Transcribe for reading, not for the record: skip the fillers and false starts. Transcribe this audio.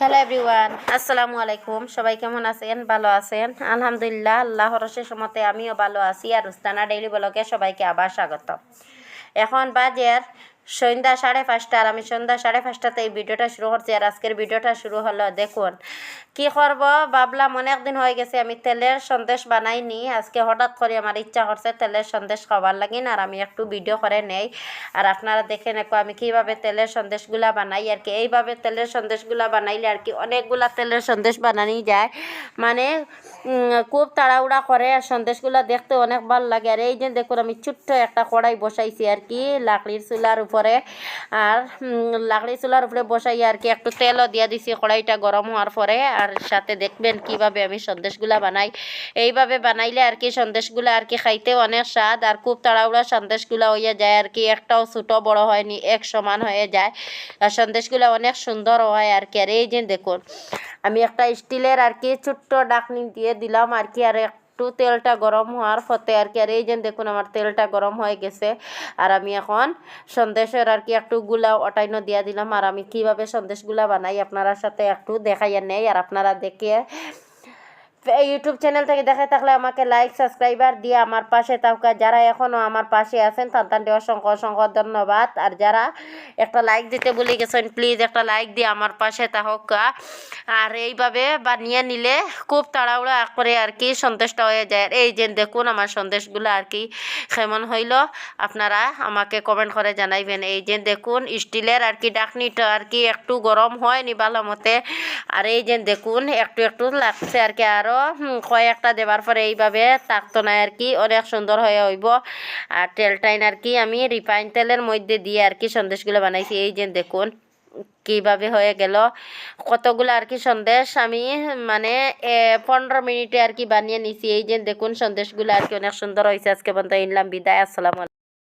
Hello everyone, আসসালামু আলাইকুম। সবাই কেমন আছেন? ভালো আছেন? আলহামদুলিল্লাহ, আল্লাহর অশেষ রহমতে আমিও ভালো আছি। আর রুস্তানা ডেইলি ব্লগে সবাইকে আবার স্বাগত। এখন বাজের সন্ধ্যা 5:30, আর আমি সন্ধ্যা 5:30টাতে এই ভিডিওটা শুরু করছি। আর আজকের ভিডিওটা শুরু হলো, দেখুন কি করব ভাবলাম। অনেক দিন হয়ে গেছে আমি তেলের সন্দেশ বানাইনি। আজকে হঠাৎ করে আমার ইচ্ছা করছে তেলের সন্দেশ খাবার লাগিন, আর আমি একটু ভিডিও করে নেই। আর আপনারা দেখেন একটু আমি কীভাবে তেলের সন্দেশগুলা বানাই আর কি। এইভাবে তেলের সন্দেশগুলা বানাইলে আর কি অনেকগুলা তেলের সন্দেশ বানানি যায়, মানে খুব তাড়াহুড়া করে। আর সন্দেশগুলা দেখতে অনেক ভালো লাগে। আর এই যে দেখুন আমি ছোট্ট একটা কড়াই বসাইছি আর কি লাকড়ির চুলার উপরে। আর লাকড়ির চুলার উপরে বসাই আর কি একটু তেলও দিয়ে দিছি কড়াইটা গরম হওয়ার পরে। আর সাথে দেখবেন কিভাবে আমি সন্দেশগুলা বানাই। এইভাবে বানাইলে আর কি সন্দেশগুলা আর কি খাইতে অনেক স্বাদ। আর খুব তাড়াহুড়া সন্দেশগুলা হয়ে যায় আর কি, একটাও ছোটো বড় হয়নি, এক সমান হয়ে যায়। আর সন্দেশগুলা অনেক সুন্দর হয় আর কি। আর এই যে দেখুন আমি একটা স্টিলের আর কি ছোট্ট ডাকনি দিয়ে দিলাম আর কি। আর একটু তেলটা গরম হওয়ার ফতে আর কি। আর এই যে দেখুন আমার তেলটা গরম হয়ে গেছে। আর আমি এখন সন্দেশের আর কি একটু গুলা অটাইনো দিয়া দিলাম। আর আমি কিভাবে সন্দেশগুলা বানাই আপনার সাথে একটু দেখাইয়া নেই। আর আপনারা দেখে ইউটিউব চ্যানেল থেকে দেখে থাকলে আমাকে লাইক সাবস্ক্রাইবার দিয়ে আমার পাশে থাকা, যারা এখনও আমার পাশে আছেন তাদের অসংখ্য অসংখ্য ধন্যবাদ। আর যারা একটা লাইক দিতে ভুলে গেছেন, প্লিজ একটা লাইক দিয়ে আমার পাশে থাকা। আর এইভাবে বানিয়ে নিলে খুব তাড়াহুড়া করে আর কি সন্দেশটা হয়ে যায়। এই যে দেখুন আমার সন্দেশগুলো আর কি কেমন হইল আপনারা আমাকে কমেন্ট করে জানাইবেন। এই যে দেখুন স্টিলের আর কি ডাকনিটা আর কি একটু গরম হয়নি ভালো মতে। আর এই যে দেখুন একটু একটু লাগছে আর কি। আরও কয়েকটা দেবার পরে এইভাবে থাকতো না আর কি, অনেক সুন্দর হয়ে হইব। আর তেলটাইন আর কি আমি রিফাইন তেলের মধ্যে দিয়ে আর কি সন্দেশগুলো বানাইছি। এই যে দেখুন কীভাবে হয়ে গেল কতগুলো আর কি সন্দেশ আমি মানে 15 মিনিটে আর কি বানিয়ে নিছি। এই যে দেখুন সন্দেশগুলো আর কি অনেক সুন্দর হয়েছে। আজকে পর্যন্ত ইনলাম, বিদায়, আসসালামু আলাইকুম।